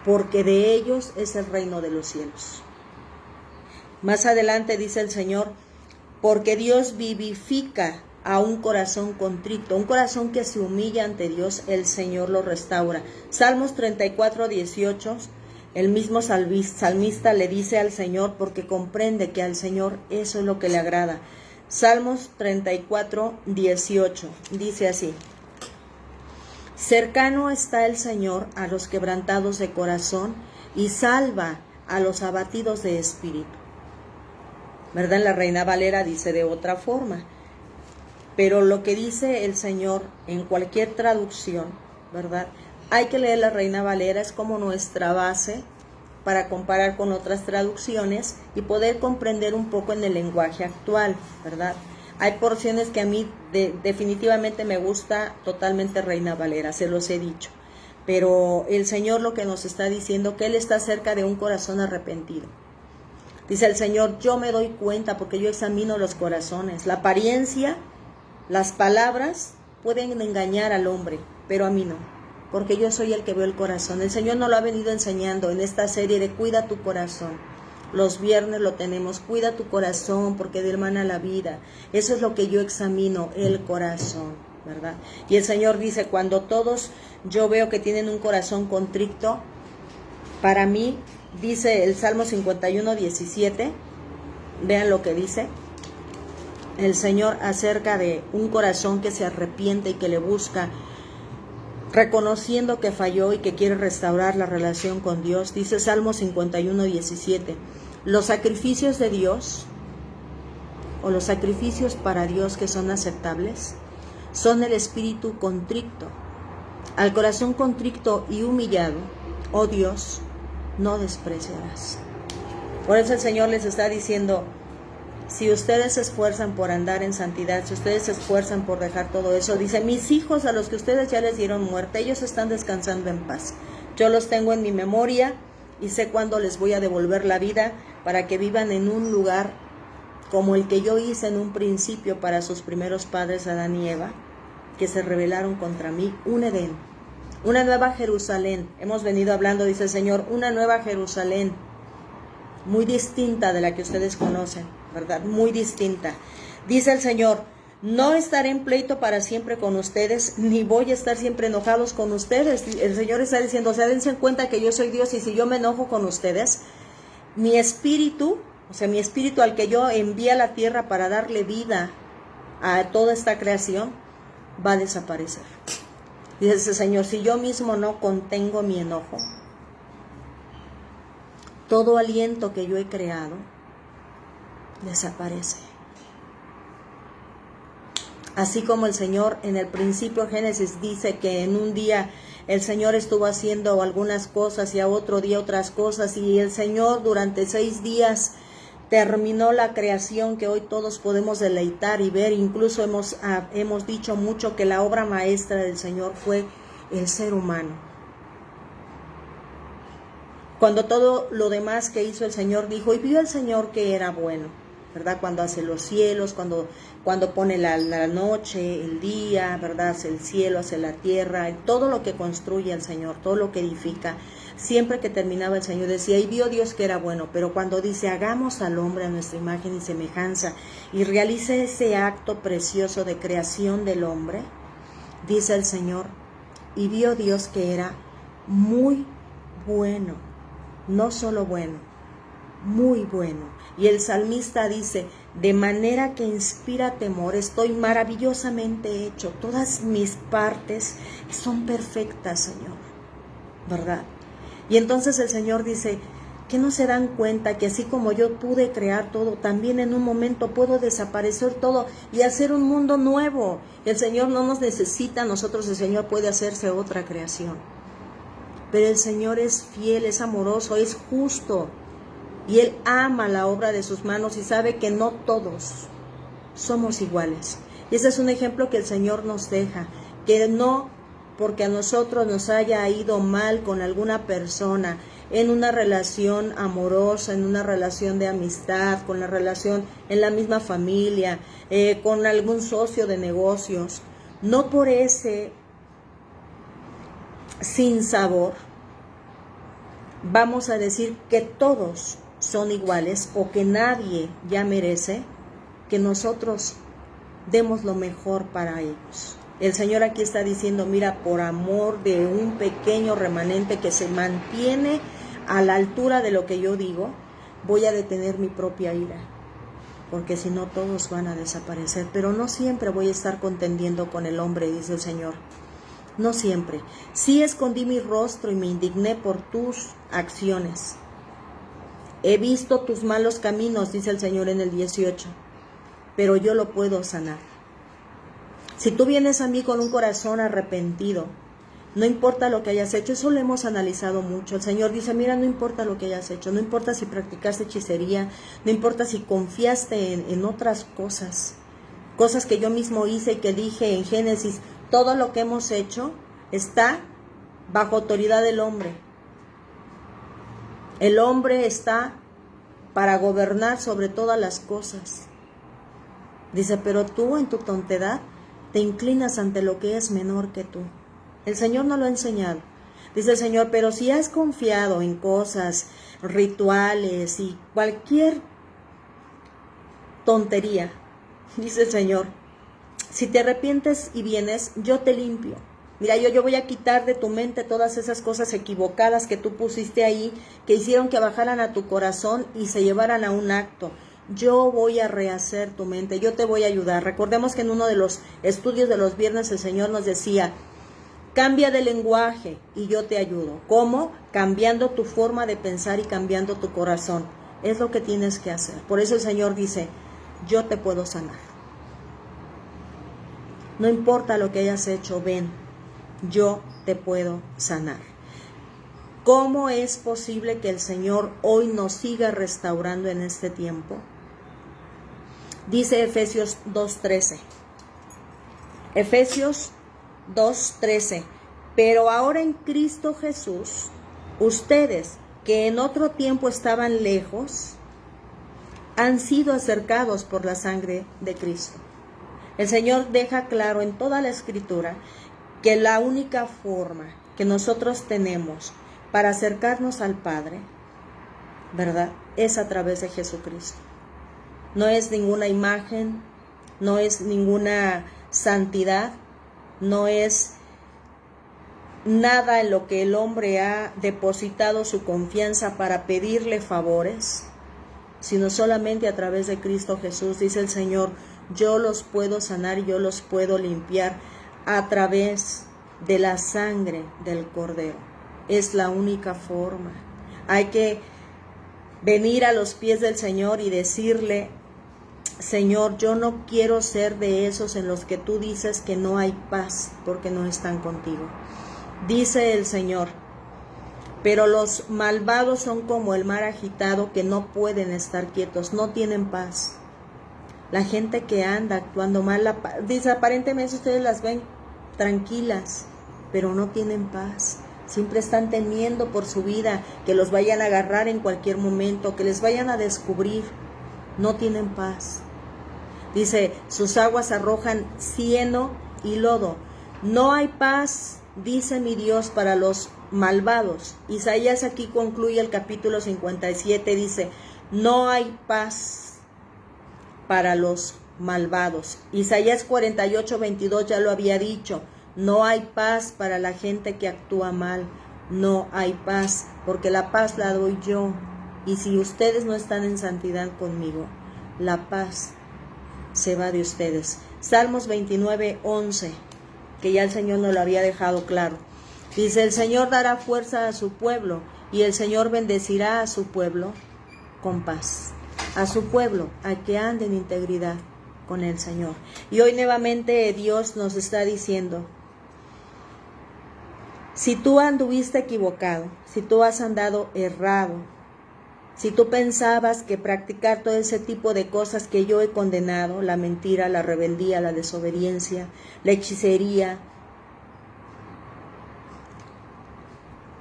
porque de ellos es el reino de los cielos. Más adelante dice el Señor, porque Dios vivifica a un corazón contrito, un corazón que se humilla ante Dios, el Señor lo restaura. Salmos 34, 18, el mismo salmista le dice al Señor, porque comprende que al Señor eso es lo que le agrada. Salmos 34, 18, dice así: cercano está el Señor a los quebrantados de corazón y salva a los abatidos de espíritu. ¿Verdad? En la Reina Valera dice de otra forma. Pero lo que dice el Señor en cualquier traducción, ¿verdad? Hay que leer la Reina Valera, es como nuestra base para comparar con otras traducciones y poder comprender un poco en el lenguaje actual, ¿verdad? Hay porciones que a mí definitivamente me gusta totalmente Reina Valera, se los he dicho. Pero el Señor lo que nos está diciendo, que Él está cerca de un corazón arrepentido. Dice el Señor, yo me doy cuenta porque yo examino los corazones. La apariencia, las palabras pueden engañar al hombre, pero a mí no, porque yo soy el que veo el corazón. El Señor nos lo ha venido enseñando en esta serie de cuida tu corazón. Los viernes lo tenemos, cuida tu corazón porque de él mana la vida. Eso es lo que yo examino, el corazón, ¿verdad? Y el Señor dice, cuando todos yo veo que tienen un corazón contrito, para mí, dice el Salmo 51, 17, vean lo que dice el Señor acerca de un corazón que se arrepiente y que le busca, reconociendo que falló y que quiere restaurar la relación con Dios. Dice Salmo 51, 17, los sacrificios de Dios, o los sacrificios para Dios que son aceptables, son el espíritu contrito. Al corazón contrito y humillado, oh Dios, no despreciarás. Por eso el Señor les está diciendo, si ustedes se esfuerzan por andar en santidad, si ustedes se esfuerzan por dejar todo eso, dice, mis hijos a los que ustedes ya les dieron muerte, ellos están descansando en paz. Yo los tengo en mi memoria y sé cuándo les voy a devolver la vida para que vivan en un lugar como el que yo hice en un principio para sus primeros padres, Adán y Eva, que se rebelaron contra mí, un Edén, una nueva Jerusalén. Hemos venido hablando, dice el Señor, una nueva Jerusalén, muy distinta de la que ustedes conocen, ¿verdad? Muy distinta. Dice el Señor, no estaré en pleito para siempre con ustedes, ni voy a estar siempre enojados con ustedes. El Señor está diciendo, o sea, dense cuenta que yo soy Dios y si yo me enojo con ustedes, mi espíritu, o sea, mi espíritu al que yo envié a la tierra para darle vida a toda esta creación, va a desaparecer. Dice el Señor, si yo mismo no contengo mi enojo, todo aliento que yo he creado desaparece. Así como el Señor en el principio Génesis dice que en un día el Señor estuvo haciendo algunas cosas y a otro día otras cosas, y el Señor durante 6 días terminó la creación que hoy todos podemos deleitar y ver. Incluso hemos dicho mucho que la obra maestra del Señor fue el ser humano. Cuando todo lo demás que hizo el Señor dijo, y vio el Señor que era bueno, ¿verdad? Cuando hace los cielos, cuando pone la noche, el día, ¿verdad? Hace el cielo, hace la tierra, todo lo que construye el Señor, todo lo que edifica. Siempre que terminaba el Señor decía, y vio Dios que era bueno, pero cuando dice, hagamos al hombre a nuestra imagen y semejanza, y realice ese acto precioso de creación del hombre, dice el Señor, y vio Dios que era muy bueno. No solo bueno, muy bueno. Y el salmista dice, de manera que inspira temor, estoy maravillosamente hecho, todas mis partes son perfectas, Señor, ¿verdad? Y entonces el Señor dice, ¿qué no se dan cuenta que así como yo pude crear todo, también en un momento puedo desaparecer todo y hacer un mundo nuevo? El Señor no nos necesita a nosotros, el Señor puede hacerse otra creación. Pero el Señor es fiel, es amoroso, es justo. Y Él ama la obra de sus manos y sabe que no todos somos iguales. Y ese es un ejemplo que el Señor nos deja. Que no porque a nosotros nos haya ido mal con alguna persona, en una relación amorosa, en una relación de amistad, con la relación en la misma familia, con algún socio de negocios. No por ese sinsabor vamos a decir que todos son iguales o que nadie ya merece que nosotros demos lo mejor para ellos. El Señor aquí está diciendo, mira, por amor de un pequeño remanente que se mantiene a la altura de lo que yo digo, voy a detener mi propia ira, porque si no todos van a desaparecer. Pero no siempre voy a estar contendiendo con el hombre, dice el Señor. No siempre. Sí escondí mi rostro y me indigné por tus acciones. He visto tus malos caminos, dice el Señor en el 18, pero yo lo puedo sanar. Si tú vienes a mí con un corazón arrepentido, no importa lo que hayas hecho, eso lo hemos analizado mucho. El Señor dice, mira, no importa lo que hayas hecho, no importa si practicaste hechicería, no importa si confiaste en otras cosas que yo mismo hice y que dije en Génesis, todo lo que hemos hecho está bajo autoridad del hombre. El hombre está para gobernar sobre todas las cosas. Dice, pero tú en tu tontedad te inclinas ante lo que es menor que tú. El Señor no lo ha enseñado. Dice el Señor, pero si has confiado en cosas, rituales y cualquier tontería, dice el Señor, si te arrepientes y vienes, yo te limpio. Mira, yo voy a quitar de tu mente todas esas cosas equivocadas que tú pusiste ahí, que hicieron que bajaran a tu corazón y se llevaran a un acto. Yo voy a rehacer tu mente, yo te voy a ayudar. Recordemos que en uno de los estudios de los viernes el Señor nos decía, cambia de lenguaje y yo te ayudo. ¿Cómo? Cambiando tu forma de pensar y cambiando tu corazón. Es lo que tienes que hacer. Por eso el Señor dice, yo te puedo sanar. No importa lo que hayas hecho, ven, yo te puedo sanar. ¿Cómo es posible que el Señor hoy nos siga restaurando en este tiempo? Dice Efesios 2:13. Efesios 2:13. Pero ahora en Cristo Jesús, ustedes que en otro tiempo estaban lejos, han sido acercados por la sangre de Cristo. El Señor deja claro en toda la Escritura que la única forma que nosotros tenemos para acercarnos al Padre, ¿verdad?, es a través de Jesucristo. No es ninguna imagen, no es ninguna santidad, no es nada en lo que el hombre ha depositado su confianza para pedirle favores, sino solamente a través de Cristo Jesús. Dice el Señor, yo los puedo sanar y yo los puedo limpiar a través de la sangre del Cordero. Es la única forma. Hay que venir a los pies del Señor y decirle, Señor, yo no quiero ser de esos en los que tú dices que no hay paz porque no están contigo. Dice el Señor, pero los malvados son como el mar agitado que no pueden estar quietos, no tienen paz. La gente que anda actuando mal, dice, aparentemente ustedes las ven tranquilas, pero no tienen paz. Siempre están temiendo por su vida, que los vayan a agarrar en cualquier momento, que les vayan a descubrir. No tienen paz. Dice, sus aguas arrojan cieno y lodo. No hay paz, dice mi Dios, para los malvados. Isaías aquí concluye el capítulo 57, dice, no hay paz para los malvados. Isaías 48:22 ya lo había dicho, no hay paz para la gente que actúa mal, no hay paz, porque la paz la doy yo, y si ustedes no están en santidad conmigo, la paz se va de ustedes. Salmos 29:11, que ya el Señor nos lo había dejado claro. Dice, el Señor dará fuerza a su pueblo y el Señor bendecirá a su pueblo con paz. A su pueblo, a que ande en integridad con el Señor. Y hoy nuevamente Dios nos está diciendo, si tú anduviste equivocado, si tú has andado errado, si tú pensabas que practicar todo ese tipo de cosas que yo he condenado, la mentira, la rebeldía, la desobediencia, la hechicería,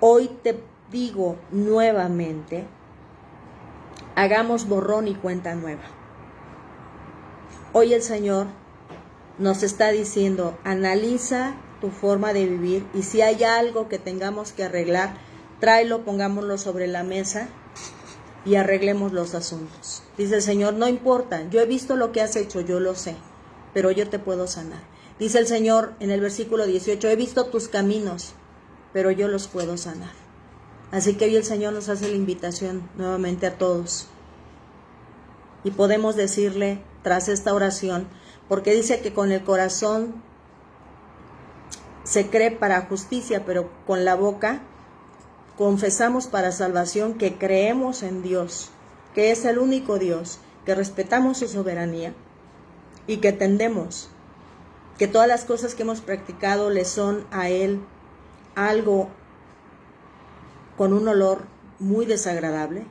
hoy te digo nuevamente, hagamos borrón y cuenta nueva. Hoy el Señor nos está diciendo, analiza tu forma de vivir y si hay algo que tengamos que arreglar, tráelo, pongámoslo sobre la mesa y arreglemos los asuntos. Dice el Señor, no importa, yo he visto lo que has hecho, yo lo sé, pero yo te puedo sanar. Dice el Señor en el versículo 18, he visto tus caminos, pero yo los puedo sanar. Así que hoy el Señor nos hace la invitación nuevamente a todos. Y podemos decirle tras esta oración, porque dice que con el corazón se cree para justicia, pero con la boca confesamos para salvación, que creemos en Dios, que es el único Dios, que respetamos su soberanía y que entendemos que todas las cosas que hemos practicado le son a Él algo con un olor muy desagradable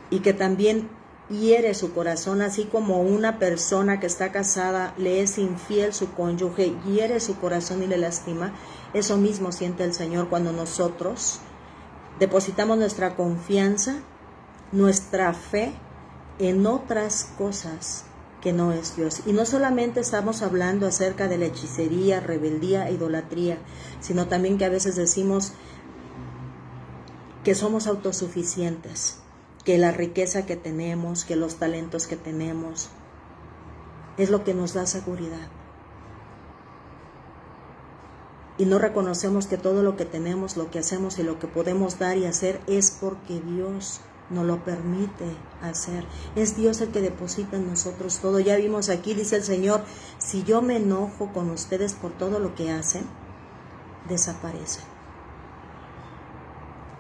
y que también hiere su corazón, así como una persona que está casada le es infiel su cónyuge, hiere su corazón y le lastima. Eso mismo siente el Señor cuando nosotros depositamos nuestra confianza, nuestra fe en otras cosas que no es Dios. Y no solamente estamos hablando acerca de la hechicería, rebeldía, idolatría, sino también que a veces decimos que somos autosuficientes, que la riqueza que tenemos, que los talentos que tenemos, es lo que nos da seguridad. Y no reconocemos que todo lo que tenemos, lo que hacemos y lo que podemos dar y hacer es porque Dios nos lo permite hacer. Es Dios el que deposita en nosotros todo. Ya vimos aquí, dice el Señor, si yo me enojo con ustedes por todo lo que hacen, desaparecen.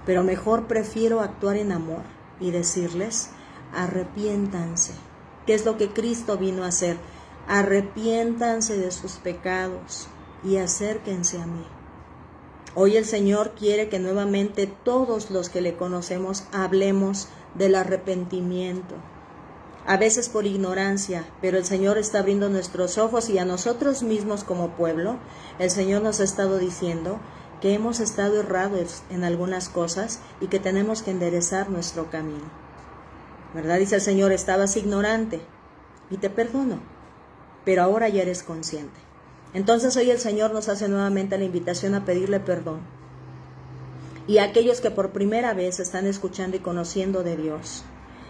Pero mejor prefiero actuar en amor y decirles, arrepiéntanse. ¿Qué es lo que Cristo vino a hacer? Arrepiéntanse de sus pecados y acérquense a mí. Hoy el Señor quiere que nuevamente todos los que le conocemos hablemos del arrepentimiento. A veces por ignorancia, pero el Señor está abriendo nuestros ojos y a nosotros mismos como pueblo, el Señor nos ha estado diciendo que hemos estado errados en algunas cosas y que tenemos que enderezar nuestro camino. ¿Verdad? Dice el Señor, estabas ignorante y te perdono, pero ahora ya eres consciente. Entonces hoy el Señor nos hace nuevamente la invitación a pedirle perdón. Y a aquellos que por primera vez están escuchando y conociendo de Dios,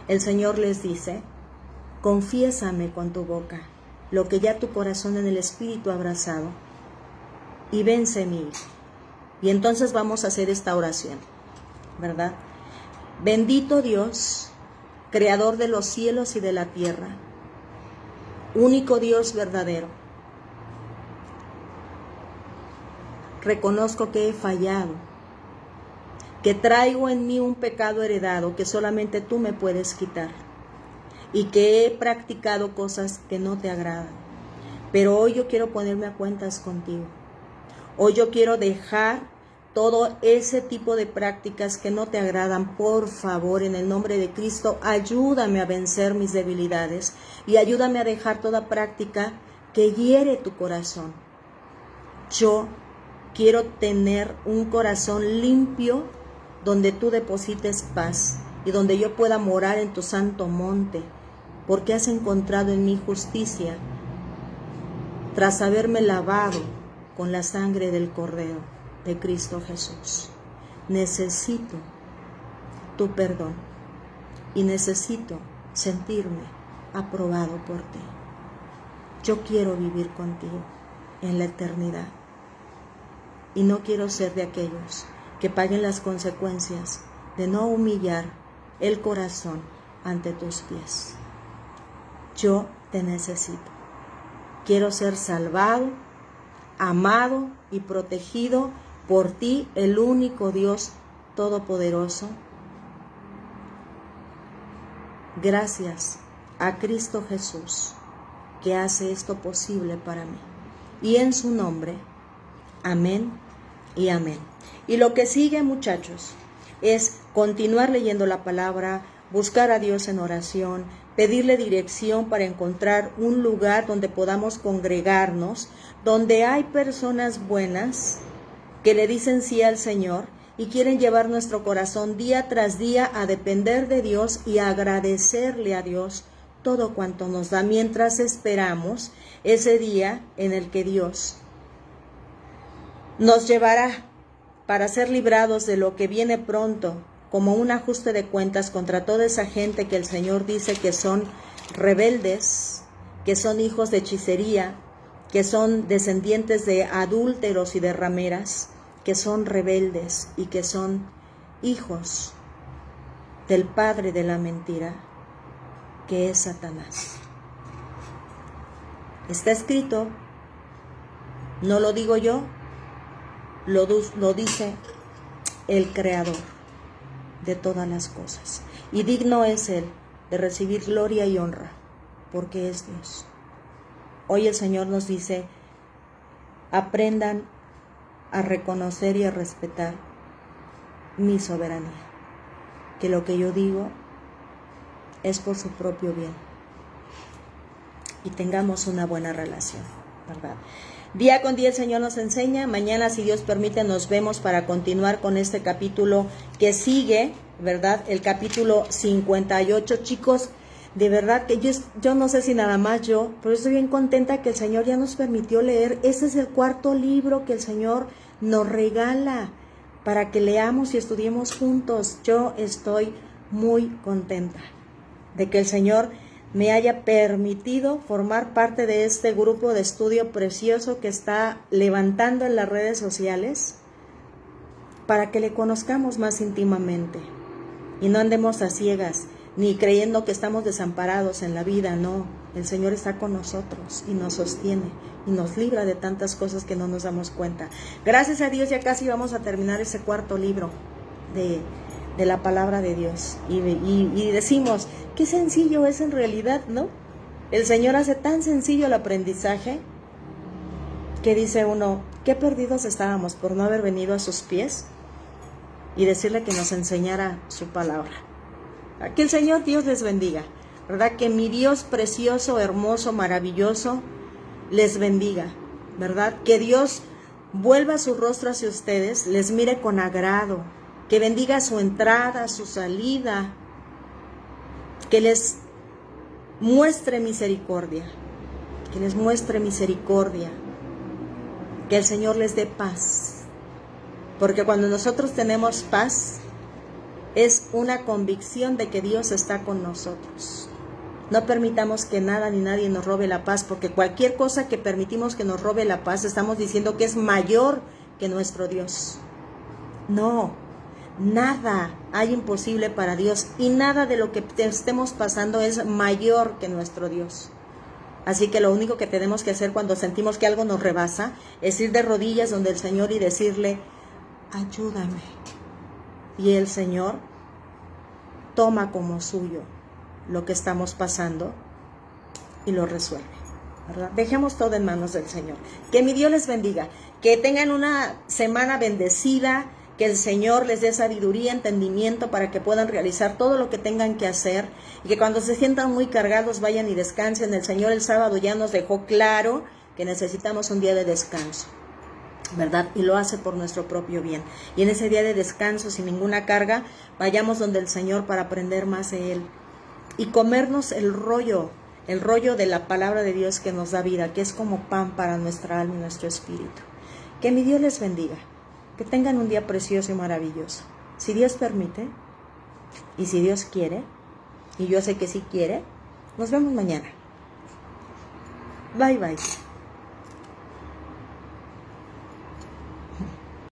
el Señor les dice, confiésame con tu boca lo que ya tu corazón en el Espíritu ha abrazado y vence mi hijo. Y entonces vamos a hacer esta oración, ¿verdad? Bendito Dios, creador de los cielos y de la tierra, único Dios verdadero. Reconozco que he fallado, que traigo en mí un pecado heredado que solamente tú me puedes quitar y que he practicado cosas que no te agradan. Pero hoy yo quiero ponerme a cuentas contigo. Hoy yo quiero dejar todo ese tipo de prácticas que no te agradan. Por favor, en el nombre de Cristo, ayúdame a vencer mis debilidades y ayúdame a dejar toda práctica que hiere tu corazón. Yo quiero tener un corazón limpio donde tú deposites paz y donde yo pueda morar en tu santo monte, porque has encontrado en mí justicia tras haberme lavado con la sangre del Cordero de Cristo Jesús. Necesito tu perdón y necesito sentirme aprobado por ti. Yo quiero vivir contigo en la eternidad y no quiero ser de aquellos que paguen las consecuencias de no humillar el corazón ante tus pies. Yo te necesito. Quiero ser salvado, amado y protegido por ti, el único Dios todopoderoso. Gracias a Cristo Jesús, que hace esto posible para mí. Y en su nombre, amén y amén. Y lo que sigue, muchachos, es continuar leyendo la palabra, buscar a Dios en oración, pedirle dirección para encontrar un lugar donde podamos congregarnos, donde hay personas buenas que le dicen sí al Señor y quieren llevar nuestro corazón día tras día a depender de Dios y a agradecerle a Dios todo cuanto nos da, mientras esperamos ese día en el que Dios nos llevará para ser librados de lo que viene pronto, como un ajuste de cuentas contra toda esa gente que el Señor dice que son rebeldes, que son hijos de hechicería, que son descendientes de adúlteros y de rameras, que son rebeldes y que son hijos del padre de la mentira, que es Satanás. Está escrito, no lo digo yo, lo dice el Creador de todas las cosas. Y digno es Él de recibir gloria y honra, porque es Dios. Hoy el Señor nos dice, aprendan a reconocer y a respetar mi soberanía, que lo que yo digo es por su propio bien. Y tengamos una buena relación, ¿verdad? Día con día el Señor nos enseña. Mañana, si Dios permite, nos vemos para continuar con este capítulo que sigue, ¿verdad? El capítulo 58. Chicos, de verdad que yo no sé si nada más yo, pero estoy bien contenta que el Señor ya nos permitió leer. Este es el 4.º libro que el Señor nos regala para que leamos y estudiemos juntos. Yo estoy muy contenta de que el Señor me haya permitido formar parte de este grupo de estudio precioso que está levantando en las redes sociales para que le conozcamos más íntimamente y no andemos a ciegas ni creyendo que estamos desamparados en la vida. No, el Señor está con nosotros y nos sostiene y nos libra de tantas cosas que no nos damos cuenta. Gracias a Dios ya casi vamos a terminar ese 4.º libro de la palabra de Dios y decimos, qué sencillo es en realidad, ¿no? El Señor hace tan sencillo el aprendizaje que dice uno, qué perdidos estábamos por no haber venido a sus pies y decirle que nos enseñara su palabra. Que el Señor Dios les bendiga, ¿verdad? Que mi Dios precioso, hermoso, maravilloso les bendiga, ¿verdad? Que Dios vuelva su rostro hacia ustedes, les mire con agrado, que bendiga su entrada, su salida, que les muestre misericordia, que les muestre misericordia, que el Señor les dé paz, porque cuando nosotros tenemos paz, es una convicción de que Dios está con nosotros. No permitamos que nada ni nadie nos robe la paz, porque cualquier cosa que permitimos que nos robe la paz, estamos diciendo que es mayor que nuestro Dios. No, nada hay imposible para Dios y nada de lo que estemos pasando es mayor que nuestro Dios. Así que lo único que tenemos que hacer cuando sentimos que algo nos rebasa es ir de rodillas donde el Señor y decirle, ayúdame. Y el Señor toma como suyo lo que estamos pasando y lo resuelve, ¿verdad? Dejemos todo en manos del Señor. Que mi Dios les bendiga, que tengan una semana bendecida, que el Señor les dé sabiduría, entendimiento para que puedan realizar todo lo que tengan que hacer y que cuando se sientan muy cargados vayan y descansen. El Señor el sábado ya nos dejó claro que necesitamos un día de descanso, ¿verdad? Y lo hace por nuestro propio bien. Y en ese día de descanso, sin ninguna carga, vayamos donde el Señor para aprender más de Él y comernos el rollo de la palabra de Dios que nos da vida, que es como pan para nuestra alma y nuestro espíritu. Que mi Dios les bendiga, que tengan un día precioso y maravilloso. Si Dios permite, y si Dios quiere, y yo sé que sí quiere, nos vemos mañana. Bye, bye.